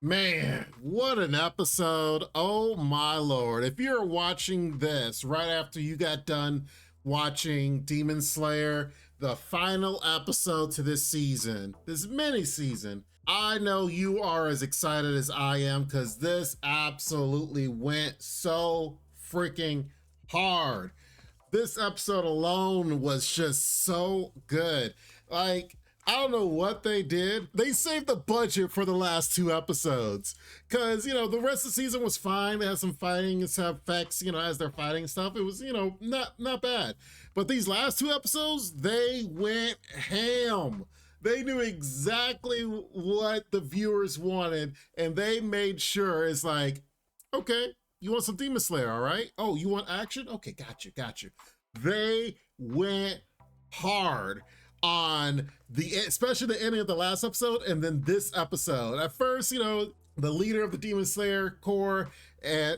Man, what an episode. Oh my lord. If you're watching this right after you got done watching Demon Slayer, the final episode to this season, this mini season, I know you are as excited as I am because this absolutely went so freaking hard. This episode alone was just so good. Like, I don't know what they did. They saved the budget for the last two episodes because, the rest of the season was fine. They had some fighting and some effects, as they're fighting and stuff. It was, not bad. But these last two episodes, they went ham. They knew exactly what the viewers wanted, and they made sure it's like, okay, you want some Demon Slayer, all right? Oh, you want action? Okay, got you. They went hard on especially the ending of the last episode and then this episode. At first, the leader of the Demon Slayer Corps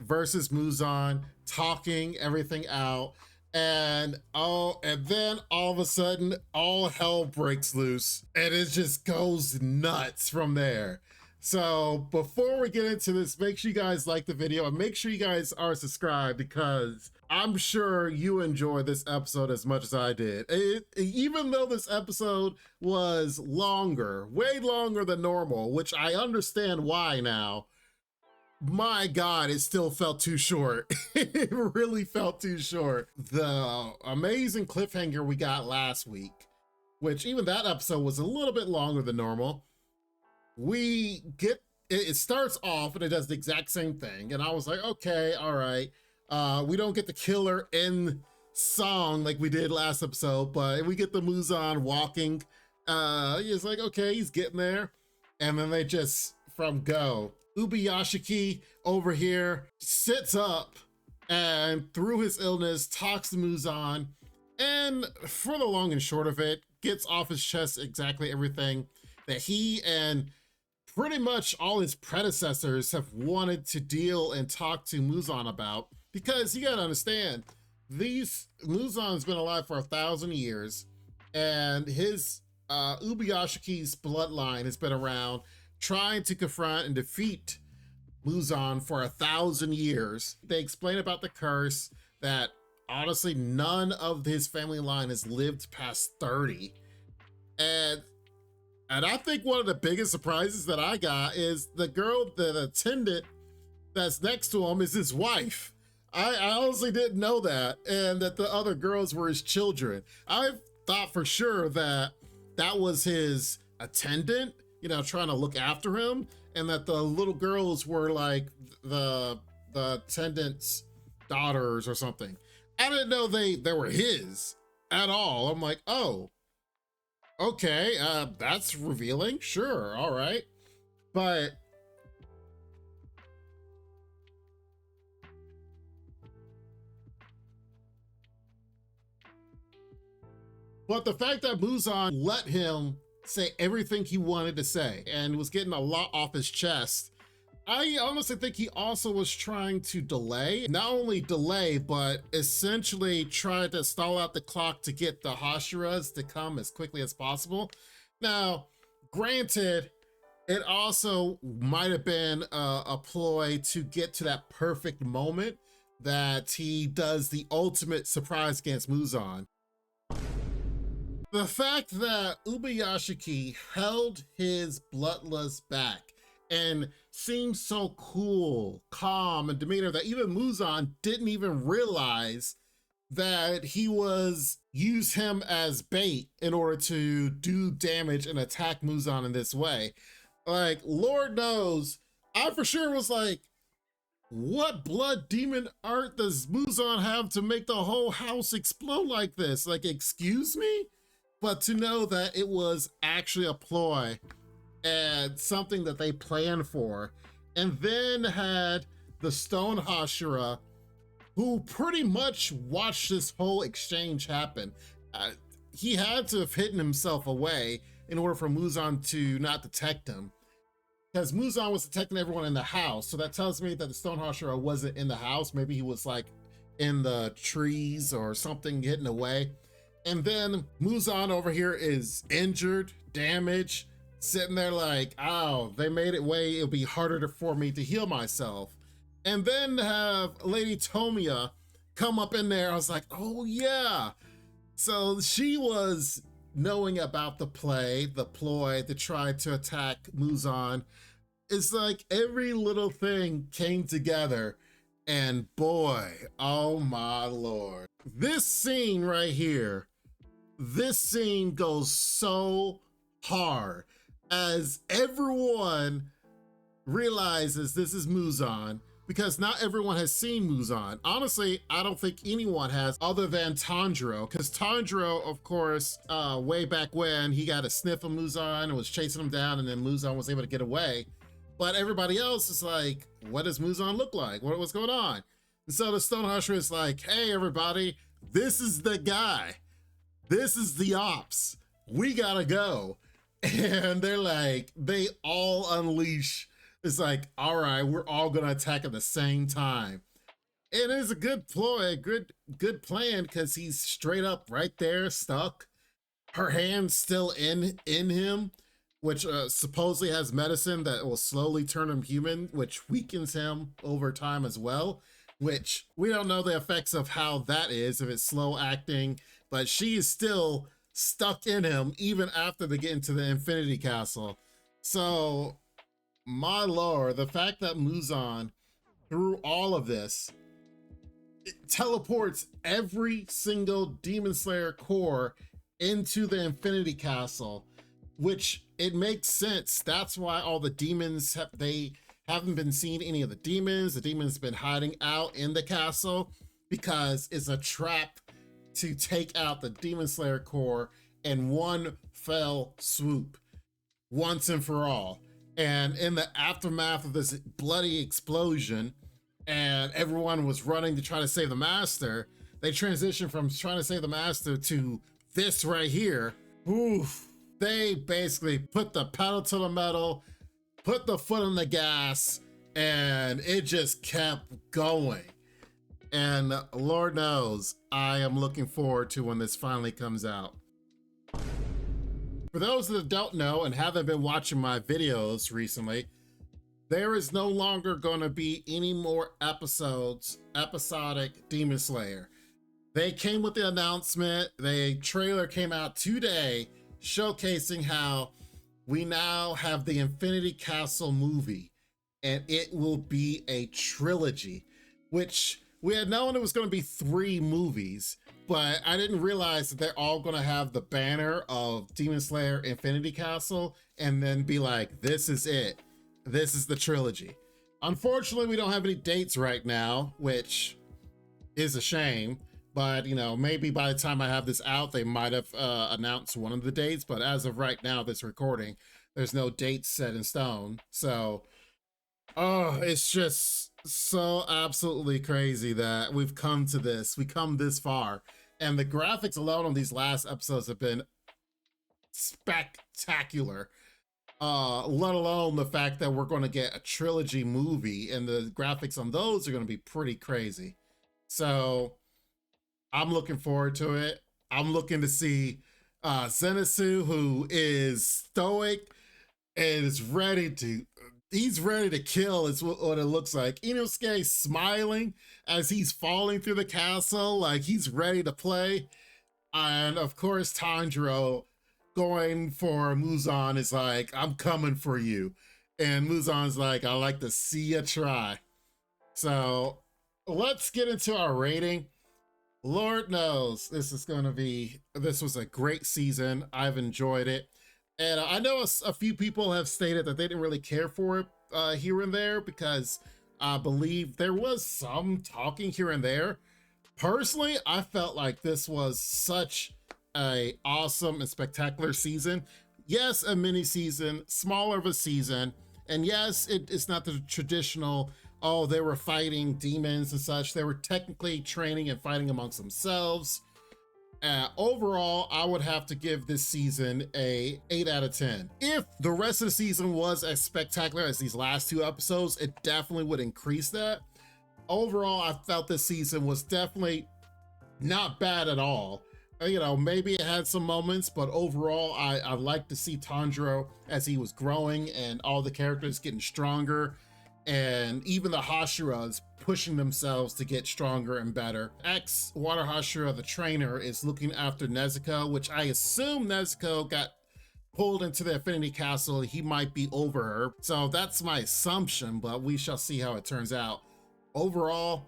versus Muzan, talking everything out. And then all of a sudden, all hell breaks loose and it just goes nuts from there. So before we get into this, make sure you guys like the video and make sure you guys are subscribed because I'm sure you enjoyed this episode as much as I did. Even though this episode was longer, way longer than normal, which I understand why now, my God, it still felt too short. It really felt too short. The amazing cliffhanger we got last week, which even that episode was a little bit longer than normal. It starts off and it does the exact same thing. And I was like, okay, all right. We don't get the killer in song like we did last episode, but we get the Muzan walking. It's like, okay, he's getting there. And then they just, from go, Ubiyashiki over here sits up and through his illness talks to Muzan. And for the long and short of it, gets off his chest exactly everything that he and pretty much all his predecessors have wanted to deal and talk to Muzan about. Because you gotta understand, Muzan's been alive for 1,000 years, and his Ubiyashiki's bloodline has been around trying to confront and defeat Muzan for 1,000 years. They explain about the curse that honestly none of his family line has lived past 30. And I think one of the biggest surprises that I got is the girl, the attendant that's next to him is his wife. I honestly didn't know that, and that the other girls were his children. I thought for sure that was his attendant, trying to look after him, and that the little girls were like the attendant's daughters or something. I didn't know they were his at all. I'm like, oh, okay, that's revealing. Sure, all right. But the fact that Muzan let him say everything he wanted to say and was getting a lot off his chest, I honestly think he also was trying to delay, not only delay, but essentially try to stall out the clock to get the Hashiras to come as quickly as possible. Now, granted, it also might have been a ploy to get to that perfect moment that he does the ultimate surprise against Muzan. The fact that Ubiyashiki held his bloodlust back and seemed so cool, calm, and demeanor that even Muzan didn't even realize that he used him as bait in order to do damage and attack Muzan in this way. Like, Lord knows, I for sure was like, what blood demon art does Muzan have to make the whole house explode like this? Like, excuse me? But to know that it was actually a ploy and something that they planned for, and then had the Stone Hashira, who pretty much watched this whole exchange happen. He had to have hidden himself away in order for Muzan to not detect him, because Muzan was detecting everyone in the house. So that tells me that the Stone Hashira wasn't in the house. Maybe he was like in the trees or something, hidden away. And then Muzan over here is injured, damaged, sitting there like, oh, they made it way it'll be harder for me to heal myself. And then to have Lady Tomia come up in there, I was like, oh yeah. So she was knowing about the ploy to try to attack Muzan. It's like every little thing came together, and boy, oh my lord. This scene right here, this scene goes so hard as everyone realizes this is Muzan, because not everyone has seen Muzan. Honestly, I don't think anyone has other than Tanjiro, because Tanjiro, of course, way back when, he got a sniff of Muzan and was chasing him down, and then Muzan was able to get away. But everybody else is like, what does Muzan look like? What's going on? And so the Stone Hashira is like, hey, everybody, this is the guy. This is the ops. We gotta go. And they're like, they all unleash. It's like, all right, we're all gonna attack at the same time. And it's a good ploy, a good plan, because he's straight up right there, stuck. Her hand's still in him, which supposedly has medicine that will slowly turn him human, which weakens him over time as well, which we don't know the effects of how that is, if it's slow acting, but she is still stuck in him even after they get into the Infinity Castle. So, my lord, the fact that Muzan, through all of this, it teleports every single Demon Slayer core into the Infinity Castle, which it makes sense. That's why all the demons they haven't been seeing any of the demons. The demons been hiding out in the castle because it's a trap to take out the Demon Slayer core in one fell swoop, once and for all. And in the aftermath of this bloody explosion, and everyone was running to try to save the master, they transitioned from trying to save the master to this right here. Oof. They basically put the pedal to the metal, put the foot on the gas, and it just kept going. And Lord knows, I am looking forward to when this finally comes out. For those that don't know and haven't been watching my videos recently, there is no longer going to be any more episodic Demon Slayer. They came with the announcement, the trailer came out today showcasing how we now have the Infinity Castle movie, and it will be a trilogy, which we had known it was going to be 3 movies, but I didn't realize that they're all going to have the banner of Demon Slayer Infinity Castle and then be like, this is it. This is the trilogy. Unfortunately, we don't have any dates right now, which is a shame, but you know, maybe by the time I have this out, they might have announced one of the dates, but as of right now, this recording, there's no dates set in stone. So, oh, it's just so absolutely crazy that we've come to this. We come this far. And the graphics alone on these last episodes have been spectacular. Let alone the fact that we're going to get a trilogy movie, and the graphics on those are going to be pretty crazy. So I'm looking forward to it. I'm looking to see Zenitsu, who is stoic and is ready to, he's ready to kill, is what it looks like. Inosuke smiling as he's falling through the castle, like he's ready to play. And of course, Tanjiro going for Muzan is like, I'm coming for you. And Muzan's like, I like to see you try. So let's get into our rating. Lord knows this was a great season. I've enjoyed it. And I know a few people have stated that they didn't really care for it here and there, because I believe there was some talking here and there. Personally, I felt like this was such a awesome and spectacular season. Yes, a mini season, smaller of a season, and yes, it's not the traditional, oh, they were fighting demons and such. They were technically training and fighting amongst themselves. Overall, I would have to give this season a 8 out of 10. If the rest of the season was as spectacular as these last 2 episodes, it definitely would increase that. Overall, I felt this season was definitely not bad at all. You know, maybe it had some moments, but overall, I like to see Tanjiro as he was growing and all the characters getting stronger, and even the Hashiras pushing themselves to get stronger and better. Ex-Water Hashira, the trainer, is looking after Nezuko, which I assume Nezuko got pulled into the Infinity Castle. He might be over her. So that's my assumption, but we shall see how it turns out. Overall,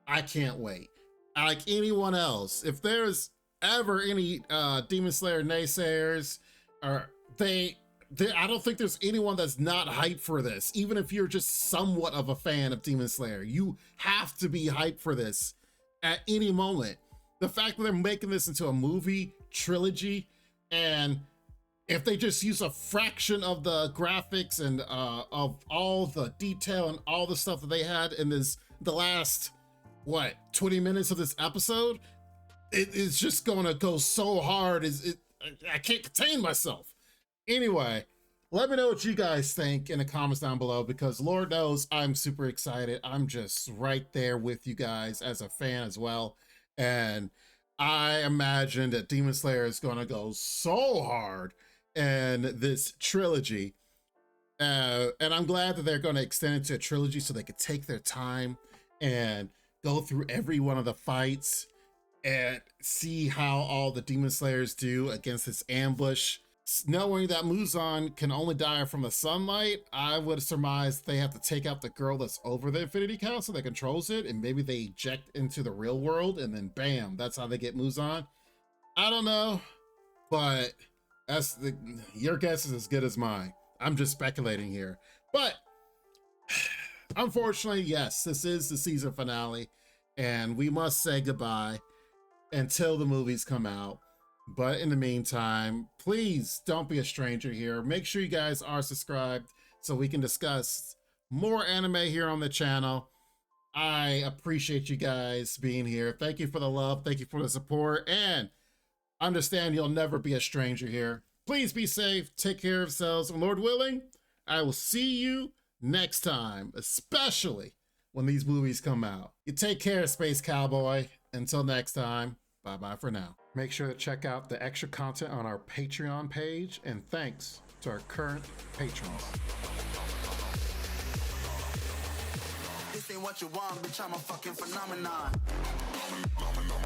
I can't wait. Like anyone else, if there's ever any Demon Slayer naysayers, or I don't think there's anyone that's not hyped for this. Even if you're just somewhat of a fan of Demon Slayer, you have to be hyped for this at any moment. The fact that they're making this into a movie trilogy, and if they just use a fraction of the graphics and of all the detail and all the stuff that they had in the last, what, 20 minutes of this episode, it's just gonna go so hard. I can't contain myself. Anyway, let me know what you guys think in the comments down below, because Lord knows I'm super excited. I'm just right there with you guys as a fan as well. And I imagine that Demon Slayer is gonna go so hard in this trilogy. And I'm glad that they're gonna extend it to a trilogy so they could take their time and go through every one of the fights and see how all the Demon Slayers do against this ambush. Knowing that Muzan can only die from the sunlight, I would surmise they have to take out the girl that's over the Infinity Castle that controls it, and maybe they eject into the real world, and then bam, that's how they get Muzan. I don't know, but your guess is as good as mine. I'm just speculating here. But unfortunately, yes, this is the season finale, and we must say goodbye until the movies come out. But in the meantime, please don't be a stranger here. Make sure you guys are subscribed so we can discuss more anime here on the channel. I appreciate you guys being here. Thank you for the love. Thank you for the support. And understand you'll never be a stranger here. Please be safe. Take care of yourselves. And Lord willing, I will see you next time, especially when these movies come out. You take care, Space Cowboy. Until next time. Bye-bye for now. Make sure to check out the extra content on our Patreon page, and thanks to our current patrons. This ain't what you want, bitch, I'm a fucking phenomenon. Phenomenon.